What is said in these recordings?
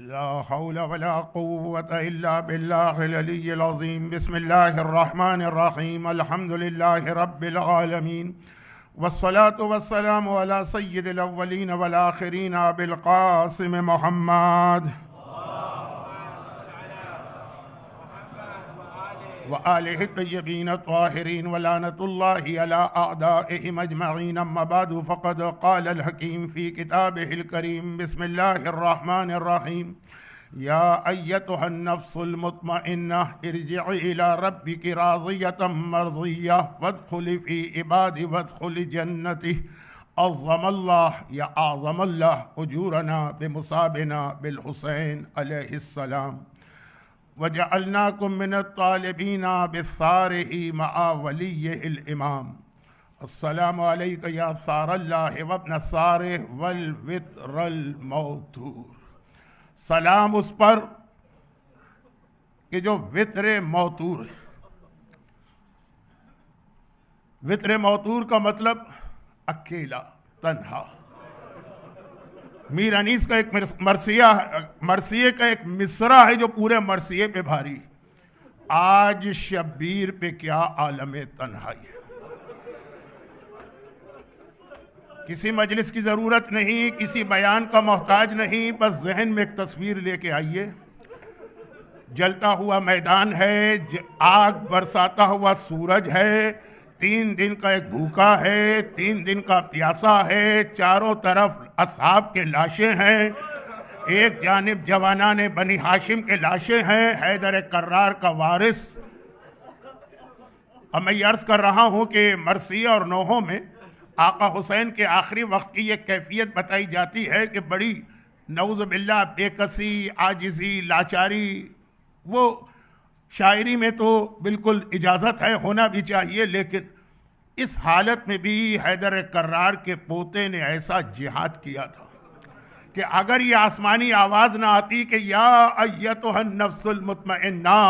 ला हौला वला कुव्वता इल्ला बिल्लाहिल अलिय्यिल अज़ीम। बिस्मिल्लाहिर रहमानिर रहीम। अल्हम्दुलिल्लाहि रब्बिल आलमीन वस्सलातु वस्सलामु अला सय्यिदिल अव्वलीन वल आखिरीन अबिल क़ासिम मुहम्मद व आलिहि तय्यबीन ताहिरीन व लानतुल्लाहि अला अअदाइहिम अजमईन। अम्मा बादु फ़क़द क़ालल हकीम फ़ी किताबिहिल करीम। बिस्मिल्लाहिर रहमानिर रहीम। या अय्यतुहन नफ्सुल मुत्मइन्नह इरजिई इला रब्बिकी राज़ियतम मर्ज़िय्यह वदख़ुली फ़ी इबादी वदख़ुली जन्नती। अज़्ज़मल्लाह या आज़मल्लाह उजूरना बिमुसाबिना बिल हुसैन अलैहिस्सलाम वजअलनाकुम मिनत तालिबीना बिस्सारिही मआ वलिय्यिल इमाम। अस्सलामु अलैका या सारल्लाहि वब्न सारिह वल वित्रल मौतूर। सलाम उस पर कि जो वित्र मौतूर है। वित्र मौतूर का मतलब अकेला, तन्हा। मीर अनीस का एक मरसिये का एक मिसरा है जो पूरे मरसिये पे भारी। आज शब्बीर पे क्या आलमे तन्हाई है। किसी मजलिस की ज़रूरत नहीं, किसी बयान का मोहताज नहीं, बस जहन में एक तस्वीर लेके आइए। जलता हुआ मैदान है, आग बरसाता हुआ सूरज है, 3 दिन का एक भूखा है, 3 दिन का प्यासा है, चारों तरफ असहाब के लाशें हैं, एक जानिब जवानाने बनी हाशिम के लाशें हैं, हैदर कर्रार का वारिस। अब मैं ये अर्ज़ कर रहा हूँ कि मरसिया और नोहों में आका हुसैन के आखिरी वक्त की ये कैफियत बताई जाती है कि बड़ी नऊज़ बिल्लाह बेकसी, आजिज़ी, लाचारी। वो शायरी में तो बिल्कुल इजाज़त है, होना भी चाहिए, लेकिन इस हालत में भी हैदर कर्रार के पोते ने ऐसा जिहाद किया था कि अगर ये आसमानी आवाज़ ना आती कि या अय्यतुहन नफ्सुल मुत्मइन्ना,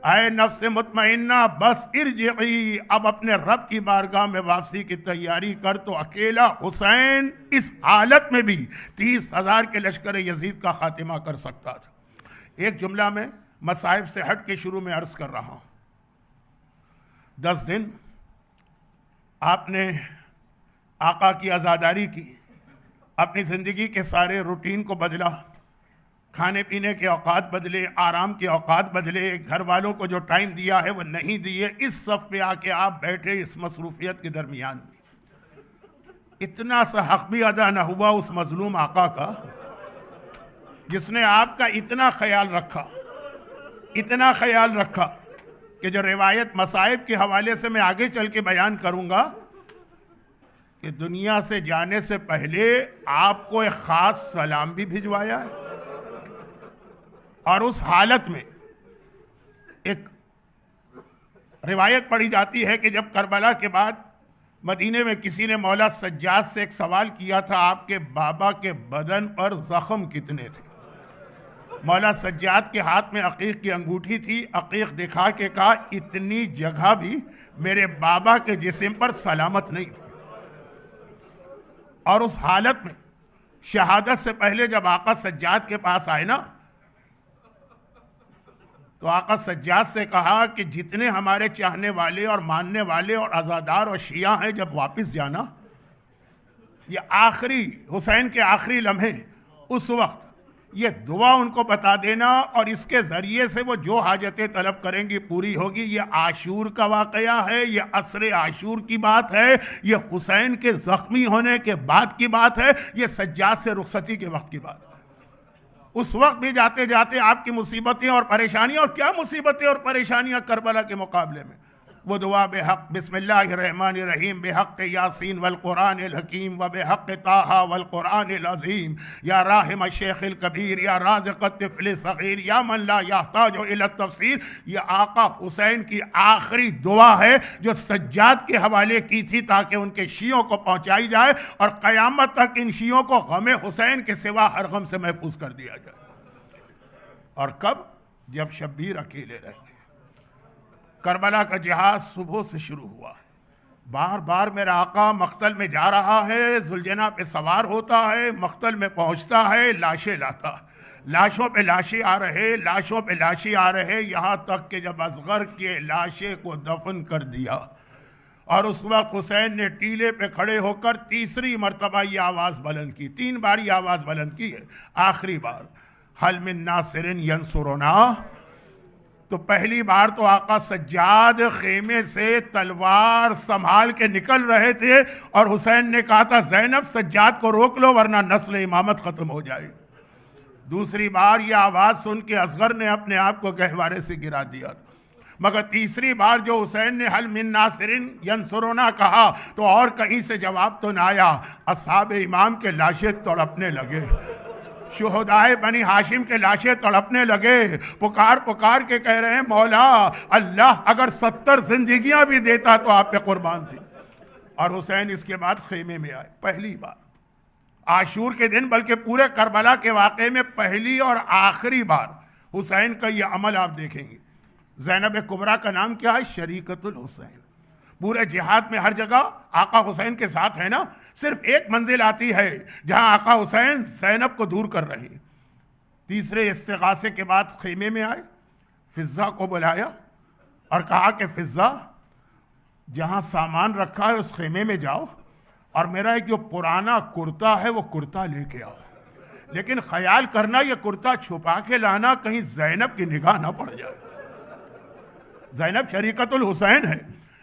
ऐ नफ्स मुत्मइन्ना बस इरजिई, अब अपने रब की बारगाह में वापसी की तैयारी कर, तो अकेला हुसैन इस हालत में भी 30,000 के लश्कर यजीद का खात्मा कर सकता था। एक जुमला में मसाइब से हट के शुरू में अर्ज़ कर रहा हूँ। 10 दिन आपने आका की आज़ादारी की, अपनी ज़िंदगी के सारे रूटीन को बदला, खाने पीने के औकात बदले, आराम के औकात बदले, घर वालों को जो टाइम दिया है वो नहीं दिए। इस सफ़ पे आके आप बैठे इस मसरूफियत के दरमियान में। इतना सा हक़ भी अदा न हुआ उस मज़लूम आका का जिसने आपका इतना ख्याल रखा, इतना ख्याल रखा कि जो रिवायत मसाइब के हवाले से मैं आगे चल के बयान करूँगा कि दुनिया से जाने से पहले आपको एक ख़ास सलाम भी भिजवाया है। और उस हालत में एक रिवायत पढ़ी जाती है कि जब करबला के बाद मदीने में किसी ने मौला सज्जाद से एक सवाल किया था, आपके बाबा के बदन पर ज़ख्म कितने थे? मौला सज्जाद के हाथ में अकीक़ की अंगूठी थी। अकीक़ दिखा के कहा, इतनी जगह भी मेरे बाबा के जिस्म पर सलामत नहीं थी। और उस हालत में शहादत से पहले जब आका सज्जाद के पास आए ना, तो आका सज्जाद से कहा कि जितने हमारे चाहने वाले और मानने वाले और आज़ादार और शिया हैं, जब वापस जाना, ये आखिरी हुसैन के आखिरी लम्हे, उस वक्त ये दुआ उनको बता देना और इसके ज़रिए से वो जो हाजतें तलब करेंगी पूरी होगी। ये आशूर का वाक़या है, ये असरे आशूर की बात है, ये हुसैन के ज़ख्मी होने के बाद की बात है, ये सज्जाद से रुखसती के वक्त की बात है। उस वक्त भी जाते जाते आपकी मुसीबतें और परेशानियां, और क्या मुसीबतें और परेशानियां करबला के मुकाबले में, वो दुआ बेहक बिस्मिल्लाहिर्रहमानिर्रहीम बेहक यासीन वल कुरानिल हकीम व बेहक ताहा वल कुरानिल अज़ीम या राहिम शेखिल कबीर या राज़िक़त तिफ़्लिल सग़ीर या मन ला यहताजु इला तफ़सीर। ये आका हुसैन की आखिरी दुआ है जो सज्जाद के हवाले की थी ताकि उनके शियों को पहुँचाई जाए और क़यामत तक इन शियों को गम हुसैन के सिवा हर गम से महफूज कर दिया जाए। और कब? जब शब्बीर अकेले रहे। करबला का जिहाद सुबह से शुरू हुआ, बार बार मेरा आका मख्तल में जा रहा है, जुलजना पे सवार होता है, मख्तल में पहुंचता है, लाशें लाता, लाशों पे लाशें आ रहे, लाशों पे लाशें आ रहे, यहाँ तक कि जब असगर के लाशे को दफन कर दिया और उस वक्त हुसैन ने टीले पे खड़े होकर तीसरी मरतबा ये आवाज़ बुलंद की, 3 बार ये आवाज़ बुलंद की है, आखिरी बार हल मिन नासिरिन यंसुरुना। तो पहली बार तो आका सज्जाद खेमे से तलवार संभाल के निकल रहे थे और हुसैन ने कहा था ज़ैनब सज्जाद को रोक लो वरना नस्ल इमामत ख़त्म हो जाए। दूसरी बार यह आवाज़ सुन के असगर ने अपने आप को गहवारे से गिरा दिया था। मगर तीसरी बार जो हुसैन ने हल मिन नासिरिन यंसुरुना कहा तो और कहीं से जवाब तो ना आया, असहाब इमाम के लाशें तड़पने लगे, शुहदाए बनी हाशिम के लाशें तड़पने लगे, पुकार पुकार के कह रहे हैं मौला अल्लाह अगर 70 जिंदगियां भी देता तो आप पे कुर्बान थी। और हुसैन इसके बाद खेमे में आए, पहली बार आशूर के दिन, बल्कि पूरे करबला के वाक़े में पहली और आखिरी बार हुसैन का ये अमल आप देखेंगे। ज़ैनब कुबरा का नाम क्या है? शरीकतुल हुसैन। पूरे जिहाद में हर जगह आका हुसैन के साथ है ना, सिर्फ एक मंजिल आती है जहां आका हुसैन ज़ैनब को दूर कर रहे। तीसरे इस्तिगासे के बाद खेमे में आए, फिज़ा को बुलाया और कहा कि फिज़ा जहां सामान रखा है उस खेमे में जाओ और मेरा एक जो पुराना कुर्ता है वो कुर्ता लेके आओ, लेकिन ख्याल करना ये कुर्ता छुपा के लाना, कहीं ज़ैनब की निगाह ना पड़ जाए। ज़ैनब शरीकतुल हुसैन है,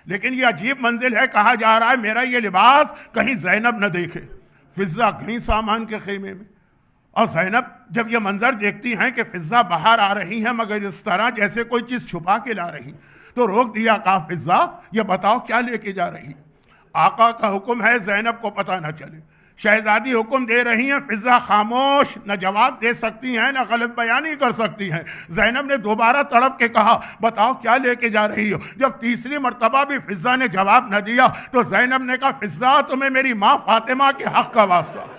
लेकिन ये अजीब मंजिल है, कहा जा रहा है मेरा ये लिबास कहीं ज़ैनब न देखे। फिज़ा कहीं सामान के खेमे में, और ज़ैनब जब ये मंजर देखती हैं कि फिज़ा बाहर आ रही हैं मगर इस तरह जैसे कोई चीज़ छुपा के ला रही, तो रोक दिया, कहा फिज़ा ये बताओ क्या लेके जा रही। आका का हुक्म है ज़ैनब को पता न चले। शहजादी हुक्म दे रही हैं, फिज़ा खामोश, न जवाब दे सकती हैं न गलत बयानी कर सकती हैं। ज़ैनब ने दोबारा तड़प के कहा बताओ क्या लेके जा रही हो। जब तीसरी मर्तबा भी फिज़ा ने जवाब न दिया तो ज़ैनब ने कहा फिज़ा तुम्हें मेरी माँ फातिमा के हक का वास्ता।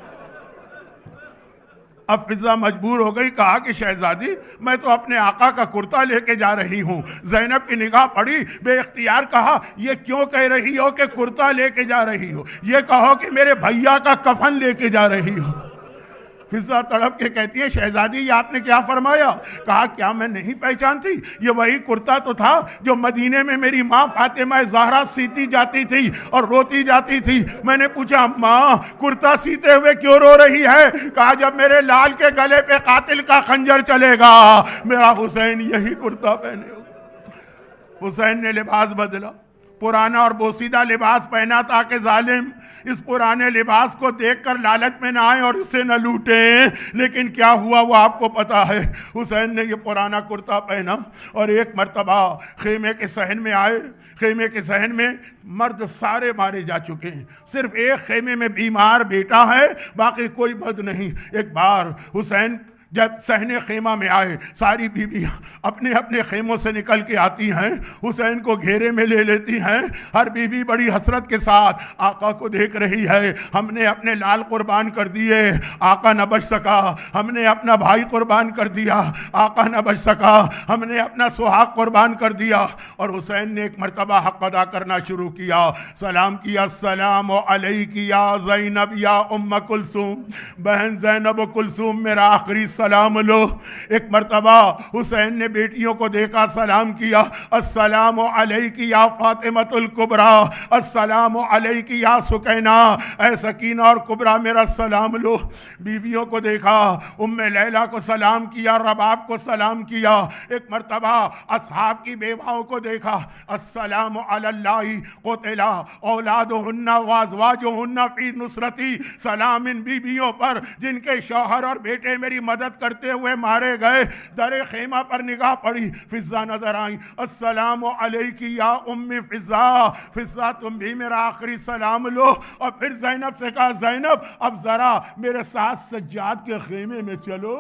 अब फिज़ा मजबूर हो गई, कहा कि शहजादी मैं तो अपने आका का कुर्ता लेके जा रही हूँ। ज़ैनब की निगाह पड़ी, बेइख्तियार कहा ये क्यों कह रही हो कि कुर्ता लेके जा रही हो, ये कहो कि मेरे भैया का कफन लेके जा रही हो। फिज़ा तड़प के कहती है शहजादी ये आपने क्या फरमाया। कहा क्या मैं नहीं पहचानती, ये वही कुर्ता तो था जो मदीने में मेरी माँ फातिमा ज़हरा सीती जाती थी और रोती जाती थी। मैंने पूछा माँ कुर्ता सीते हुए क्यों रो रही है। कहा जब मेरे लाल के गले पे कातिल का खंजर चलेगा मेरा हुसैन यही कुर्ता पहने। हुसैन ने लिबास बदला, पुराना और बोसीदा लिबास पहना ताकि जालिम इस पुराने लिबास को देखकर लालच में ना आए और इसे न लूटें। लेकिन क्या हुआ वो आपको पता है। हुसैन ने ये पुराना कुर्ता पहना और एक मर्तबा खेमे के सहन में आए। खेमे के सहन में मर्द सारे मारे जा चुके हैं, सिर्फ एक खेमे में बीमार बेटा है, बाकी कोई मर्द नहीं। एक बार हुसैन जब सहने खेमा में आए, सारी बीबियां अपने अपने खेमों से निकल के आती हैं, हुसैन को घेरे में ले लेती हैं। हर बीबी बड़ी हसरत के साथ आका को देख रही है। हमने अपने लाल कुर्बान कर दिए, आका न बच सका। हमने अपना भाई कुर्बान कर दिया, आका न बच सका। हमने अपना सुहाग कुर्बान कर दिया। और हुसैन ने एक मरतबा हक अदा करना शुरू किया, सलाम किया, अस्सलाम अलैकी या ज़ैनब या उम्म कुलसूम, बहन ज़ैनब कुलसूम मेरा आखिरी सलाम लो। एक मर्तबा हुसैन ने बेटियों को देखा, सलाम किया, अस्सलामु अलैकी या फातिमतुल कुबरा, अस्सलामु अलैकी या सुकैना, ऐ सकीना और कुबरा मेरा सलाम लो। बीवियों को देखा, उम्मे लैला को सलाम किया, रबाब को सलाम किया। एक मर्तबा असहाब की बेवाओं को देखा, अस्सलामु अलल्लाहि क़ुतिला औलादुहुन्ना व अज़वाजुहुन्ना फी नुसरती, सलाम इन बीवियों पर जिनके शौहर और बेटे मेरी मदद करते हुए मारे गए। दरे खेमा पर निगाह पड़ी, फिज़ा नजर आई, अस्सलामु अलैकी या उम्मी फिज़ा, फिज़ा तुम भी मेरा आखिरी सलाम लो। और फिर ज़ैनब से कहा, ज़ैनब अब जरा मेरे साथ सज्जाद के खेमे में चलो।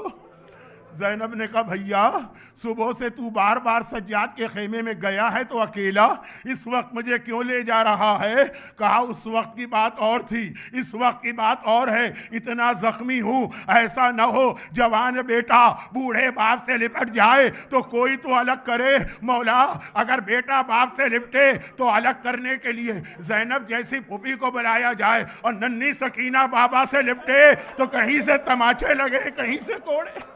ज़ैनब ने कहा भैया सुबह से तू बार बार सज्जाद के खेमे में गया है तो अकेला, इस वक्त मुझे क्यों ले जा रहा है? कहा उस वक्त की बात और थी, इस वक्त की बात और है। इतना जख्मी हूं, ऐसा न हो जवान बेटा बूढ़े बाप से लिपट जाए तो कोई तो अलग करे। मौला अगर बेटा बाप से लिपटे तो अलग करने के लिए ज़ैनब जैसी फूफी को बुलाया जाए और नन्ही सकीना बाबा से लिपटे तो कहीं से तमाचे लगे कहीं से कोड़े।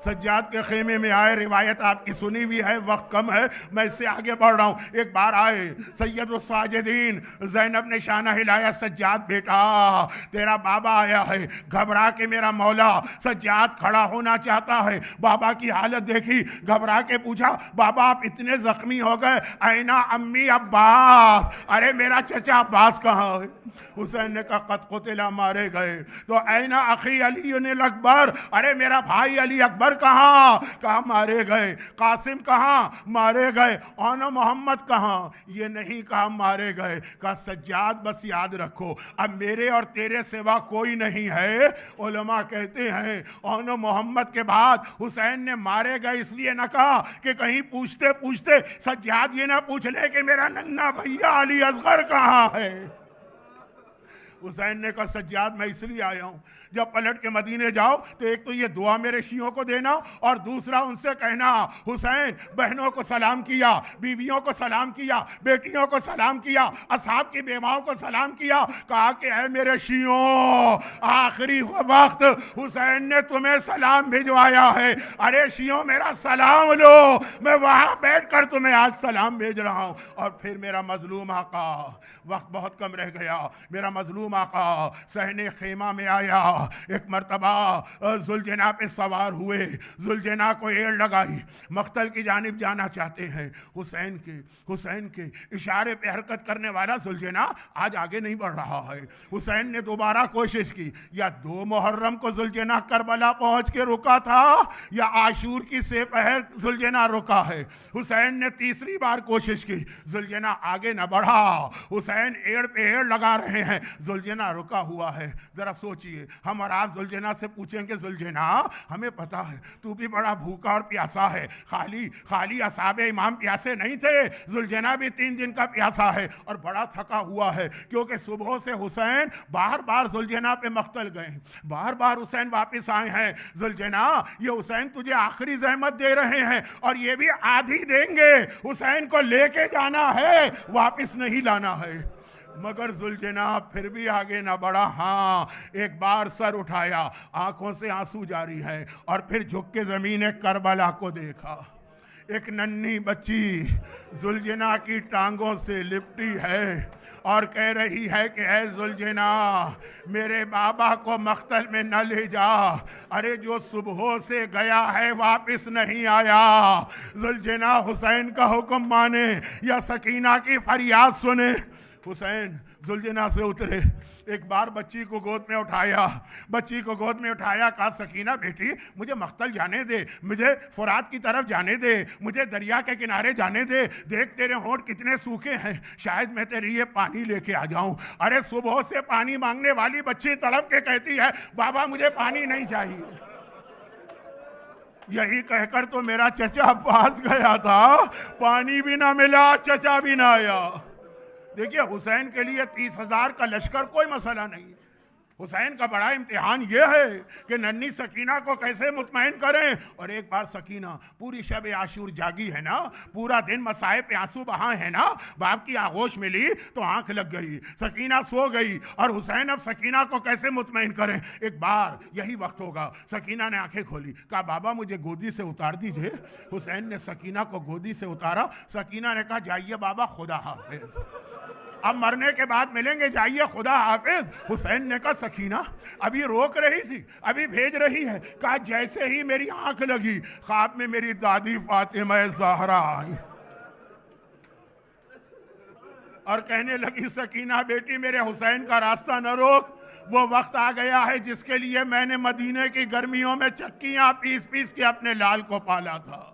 सज्जाद के खेमे में आए, रिवायत आपकी सुनी हुई है, वक्त कम है, मैं इससे आगे बढ़ रहा हूं। एक बार आए सैयद साजिदीन, ज़ैनब ने शाना हिलाया, सज्जाद बेटा तेरा बाबा आया है। घबरा के मेरा मौला सज्जाद खड़ा होना चाहता है, बाबा की हालत देखी, घबरा के पूछा बाबा आप इतने जख्मी हो गए, ऐना अम्मी अब्बास, अरे मेरा चचा अब्बास कहाँ है? हुसैन ने कहा कद कुतिला, मारे गए। तो ऐना अखी अली अकबर, अरे मेरा भाई अली अकबर कहाँ? कहा मारे गए। कासिम कहाँ? मारे गए। आना मोहम्मद कहाँ? ये नहीं कहा मारे गए। कहा सज्जाद बस याद रखो अब मेरे और तेरे सिवा कोई नहीं है। उलमा कहते हैं आना मोहम्मद के बाद हुसैन ने मारे गए इसलिए न कहा कि कहीं पूछते पूछते सज्जाद ये ना पूछ ले कि मेरा नन्ना भैया अली असगर कहाँ है। हुसैन ने कहा सज्जाद मैं इसलिए आया हूं, जब पलट के मदीने जाओ तो एक तो ये दुआ मेरे शियों को देना और दूसरा उनसे कहना हुसैन बहनों को सलाम किया, बीवियों को सलाम किया, बेटियों को सलाम किया, असहाब की बेवाओं को सलाम किया। कहा कि ऐ मेरे शियों आखिरी वक्त हुसैन ने तुम्हें सलाम भिजवाया है, अरे शियों मेरा सलाम लो, मैं वहां बैठ कर तुम्हें आज सलाम भेज रहा हूं। और फिर मेरा मजलूम आका, वक्त बहुत कम रह गया, मेरा मजलूम आका सहने खेमा में आया। एक मर्तबा जुलजना पे सवार हुए, जुलजना को एड़ लगाई, मख्तल की जानिब जाना चाहते हैं। हुसैन के इशारे पे हरकत करने वाला जुलजना आज आगे नहीं बढ़ रहा है। हुसैन ने दोबारा कोशिश की, या 2 मुहर्रम को जुलजना करबला पहुंच के रुका था या आशूर की सेपहर जुलजना रुका है। हुसैन ने तीसरी बार कोशिश की, जुलजना आगे न बढ़ा। हुसैन एड़ पे एड़ लगा रहे हैं, जुलजना रुका हुआ है। जरा सोचिए हम और आप जुलजना से पूछेंगे जुलजना हमें पता है तू भी बड़ा भूखा और प्यासा है, खाली असाबे इमाम प्यासे नहीं थे, जुलजना भी 3 दिन का प्यासा है और बड़ा थका हुआ है, क्योंकि सुबह से हुसैन बार बार जुलजना पे मख्तल गए, बार बार हुसैन वापस आए हैं। जुलजना ये हुसैन तुझे आखिरी जहमत दे रहे हैं और ये भी आधी देंगे, हुसैन को लेके जाना है वापस नहीं लाना है। मगर जुलजना फिर भी आगे ना बढ़ा। हाँ एक बार सर उठाया, आंखों से आंसू जारी है और फिर झुक के जमीन करबला को देखा। एक नन्ही बच्ची जुलजना की टांगों से लिपटी है और कह रही है कि ऐ जुलजना मेरे बाबा को मख्तल में न ले जा, अरे जो सुबह से गया है वापस नहीं आया। जुलजना हुसैन का हुक्म माने या सकीना की फरियाद सुने। हुसैन जुलजना से उतरे, एक बार बच्ची को गोद में उठाया, कहा सकीना बेटी मुझे मख्तल जाने दे, मुझे फुरात की तरफ जाने दे, मुझे दरिया के किनारे जाने दे, देख तेरे होंठ कितने सूखे हैं, शायद मैं तेरे लिए पानी लेके आ जाऊं। अरे सुबह से पानी मांगने वाली बच्ची तड़प के कहती है बाबा मुझे पानी नहीं चाहिए। यही कहकर तो मेरा चचा पास गया था, पानी भी ना मिला, चचा भी ना आया। देखिए हुसैन के लिए 30,000 का लश्कर कोई मसला नहीं। हुसैन का बड़ा इम्तिहान यह है कि नन्ही सकीना को कैसे मुतमईन करें। और एक बार सकीना पूरी शब आशूर जागी है ना, पूरा दिन मसाए पे आंसू बहाए है ना, बाप की आगोश मिली तो आंख लग गई, सकीना सो गई और हुसैन अब सकीना को कैसे मुतमईन करें। एक बार यही वक्त होगा, सकीना ने आंखें खोली, कहा बाबा मुझे गोदी से उतार दीजिए। हुसैन ने सकीना को गोदी से उतारा। सकीना ने कहा जाइए बाबा खुदा हाफिज, अब मरने के बाद मिलेंगे, जाइए खुदा हाफिज। हुसैन ने कहा सकीना अभी रोक रही थी, अभी भेज रही है। कहा जैसे ही मेरी आंख लगी ख्वाब में मेरी दादी फातिमा ज़हरा आई और कहने लगी सकीना बेटी मेरे हुसैन का रास्ता न रोक, वो वक्त आ गया है जिसके लिए मैंने मदीने की गर्मियों में चक्कियां पीस पीस के अपने लाल को पाला था।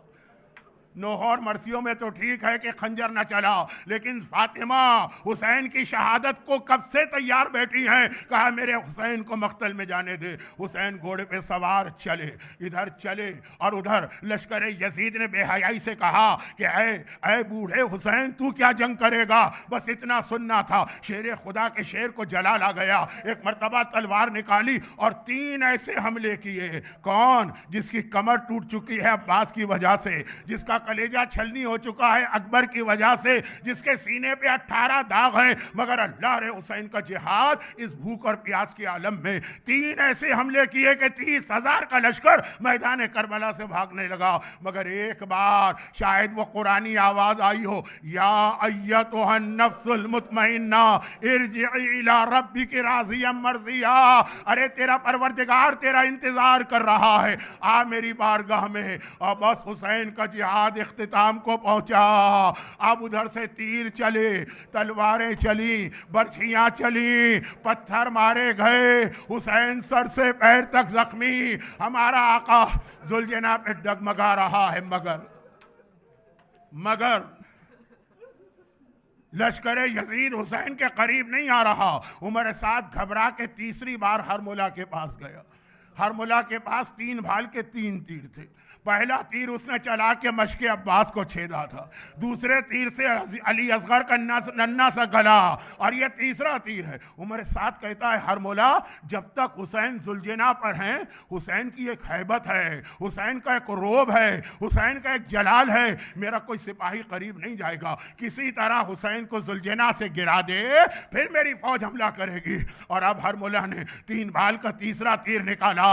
नूह और मरसियों में तो ठीक है कि खंजर न चला, लेकिन फातिमा हुसैन की शहादत को कब से तैयार बैठी हैं। कहा मेरे हुसैन को मख्तल में जाने दे। हुसैन घोड़े पे सवार चले, इधर चले और उधर लश्कर यजीद ने बेहयाई से कहा कि ऐ बूढ़े हुसैन, तू क्या जंग करेगा? बस इतना सुनना था। शेर खुदा के शेर को जलाल आ गया। एक मर्तबा तलवार निकाली और 3 ऐसे हमले किए। कौन? जिसकी कमर टूट चुकी है अब्बास की वजह से, जिसका कलेजा छलनी हो चुका है अकबर की वजह से, जिसके सीने पे 18 दाग हैं, मगर अल्लाह रे हुसैन का जिहाद इस भूख और प्यास के आलम में 3 ऐसे हमले किए कि 30,000 का लश्कर मैदान करबला से भागने लगा। मगर एक बार शायद वो कुरानी आवाज आई हो, या अय्यतुहन नफ्सुल मुतमइन्ना इरजिई इला रब्बिकी राज़ियम मर्ज़िया। अरे तेरा परवरदिगार तेरा इंतजार कर रहा है, आ मेरी बारगाह में। और बस हुसैन का जिहाद इख्तिताम को पहुंचा। अब उधर से तीर चले, तलवारें चली, बर्छियां चली, पत्थर मारे गए। हुसैन सर से पैर तक जख्मी, हमारा आका जुलजना पे डगमगा रहा है। मगर लश्कर यजीद हुसैन के करीब नहीं आ रहा। उमर साद घबरा के तीसरी बार हरमुला के पास गया। हरमुला के पास 3 भाल के 3 तीर थे। पहला तीर उसने चला के मशके अब्बास को छेदा था, दूसरे तीर से अली असगर का नन्ना सा गला, और ये तीसरा तीर है। उमर साद कहता है हरमुला, जब तक हुसैन जुलजना पर हैं, हुसैन की एक हैबत है, हुसैन का एक रोब है, हुसैन का एक जलाल है, मेरा कोई सिपाही करीब नहीं जाएगा। किसी तरह हुसैन को जुलजना से गिरा दे, फिर मेरी फौज हमला करेगी। और अब हरमुला ने 3 भाल का तीसरा तीर निकाला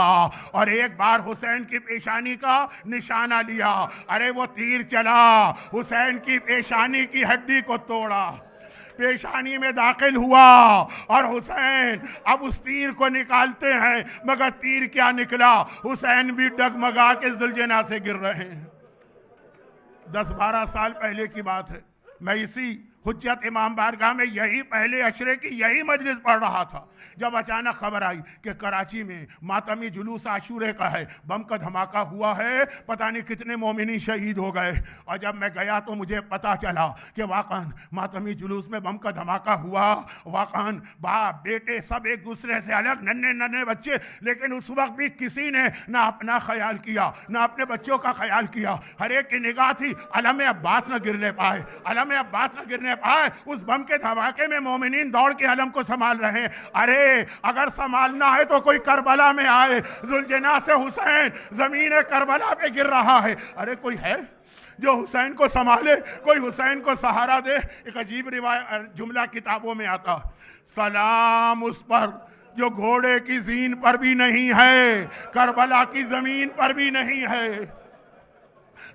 और एक बार हुसैन की पेशानी का निशाना लिया। अरे वो तीर चला, हुसैन की पेशानी की हड्डी को तोड़ा, पेशानी में दाखिल हुआ और हुसैन अब उस तीर को निकालते हैं, मगर तीर क्या निकला, हुसैन भी डगमगा के जुलजना से गिर रहे हैं। 10-12 साल पहले की बात है। मैं इसी हुज्जत इमाम बारगाह में यही पहले अशरे की यही मजलिस पढ़ रहा था, जब अचानक खबर आई कि कराची में मातमी जुलूस आशूरे का है, बम का धमाका हुआ है, पता नहीं कितने मोमिनी शहीद हो गए। और जब मैं गया तो मुझे पता चला कि वाकन मातमी जुलूस में बम का धमाका हुआ। वाकन बाप बेटे सब एक दूसरे से अलग, नन्हे नन्हे बच्चे, लेकिन उस वक्त भी किसी ने ना अपना ख्याल किया ना अपने बच्चों का ख्याल किया। हर एक की निगाह थी अलम अब्बास न गिरने पाए, अलम अब्बास न गिरने पाए। उस बम के धमाके में मोमिनीन दौड़ के अलम को संभाल रहे हैं। अरे अगर संभालना है तो कोई करबला में आए। जुलजना से हुसैन जमीन करबला पे गिर रहा है। अरे कोई है जो हुसैन को संभाले, कोई हुसैन को सहारा दे। एक अजीब रिवायत जुमला किताबों में आता, सलाम उस पर जो घोड़े की जीन पर भी नहीं है, करबला की जमीन पर भी नहीं है।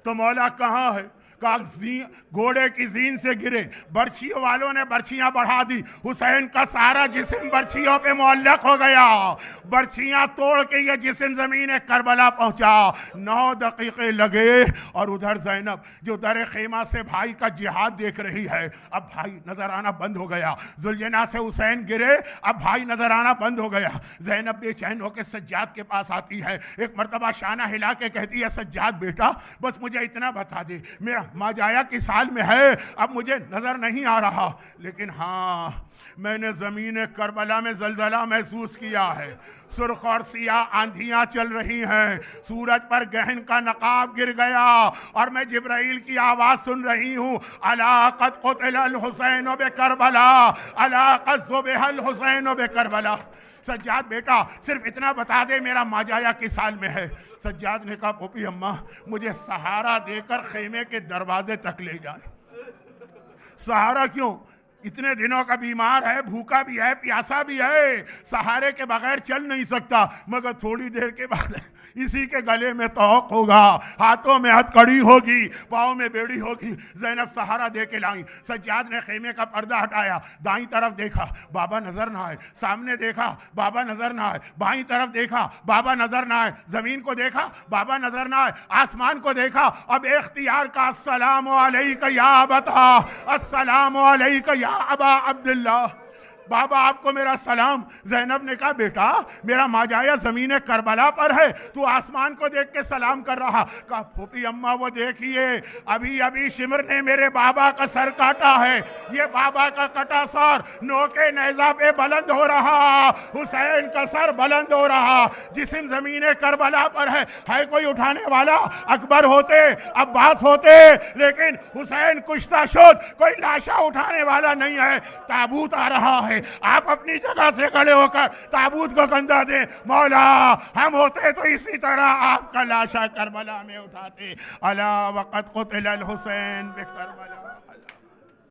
तो मौला कहाँ है? घोड़े की जीन से गिरे, बर्छियों वालों ने बर्छियां बढ़ा दी, हुसैन का सारा जिस्म बर्छियों पे मुअल्लक हो गया। बर्छियां तोड़ के ये जिस्म जमीन करबला पहुंचा। 9 दकीके लगे और उधर ज़ैनब जो दर खेमा से भाई का जिहाद देख रही है, अब भाई नजर आना बंद हो गया। जुलजना से हुसैन गिरे, अब भाई नजर आना बंद हो गया। ज़ैनब बेचैन होकर सज्जाद के पास आती है। एक मर्तबा शाना हिला के कहती है, सज्जाद बेटा बस मुझे इतना बता दे, मेरा माजाया की साल में है, अब मुझे नजर नहीं आ रहा, लेकिन हाँ मैंने जमीन करबला में जलजला महसूस किया है। सुर्ख और सियाह आंधियां चल रही हैं, सूरज पर गहन का नकाब गिर गया और मैं जिब्राइल की आवाज सुन रही हूँ, अला क़द क़ुतिल हुसैन बे करबला, अला क़द ज़ुबिहल हुसैन बे करबला। सज्जाद बेटा सिर्फ इतना बता दे, मेरा माजाया किस साल में है। सज्जाद ने कहा, पोपी अम्मा मुझे सहारा देकर खेमे के दरवाजे तक ले जाए। सहारा क्यों? इतने दिनों का बीमार है, भूखा भी है, प्यासा भी है, सहारे के बगैर चल नहीं सकता। मगर थोड़ी देर के बाद इसी के गले में तौक होगा, हाथों में हथकड़ी होगी, पाँव में बेड़ी होगी। ज़ैनब सहारा दे के लाई। सज्जाद ने खेमे का पर्दा हटाया, दाईं तरफ देखा, बाबा नजर ना आए, सामने देखा, बाबा नजर ना आए, बाईं तरफ देखा, बाबा नजर ना आए, जमीन को देखा, बाबा नजर ना आए, आसमान को देखा। अब इख्तियार का अस्सलामु अलैका या अबता, अस्सलामु अलैका या अबा अब्दुल्लाह। बाबा आपको मेरा सलाम। ज़ैनब ने कहा बेटा मेरा माजाया ज़मीन करबला पर है, तू आसमान को देख के सलाम कर रहा। कहा फूफी अम्मा वो देखिए अभी अभी शिमर ने मेरे बाबा का सर काटा है, ये बाबा का कटा सर नोके नेज़ा पे बुलंद हो रहा, हुसैन का सर बुलंद हो रहा, जिस्म ज़मीन करबला पर है कोई उठाने वाला? अकबर होते, अब्बास होते, लेकिन हुसैन कुश्ता शुद, कोई लाशा उठाने वाला नहीं है। ताबूत आ रहा है, आप अपनी जगह से खड़े होकर ताबूत को कंधा दें। मौला हम होते तो इसी तरह आपका लाशा करबला में उठाते। अला वक़द क़ुतिल अल हुसैन बिकरबला।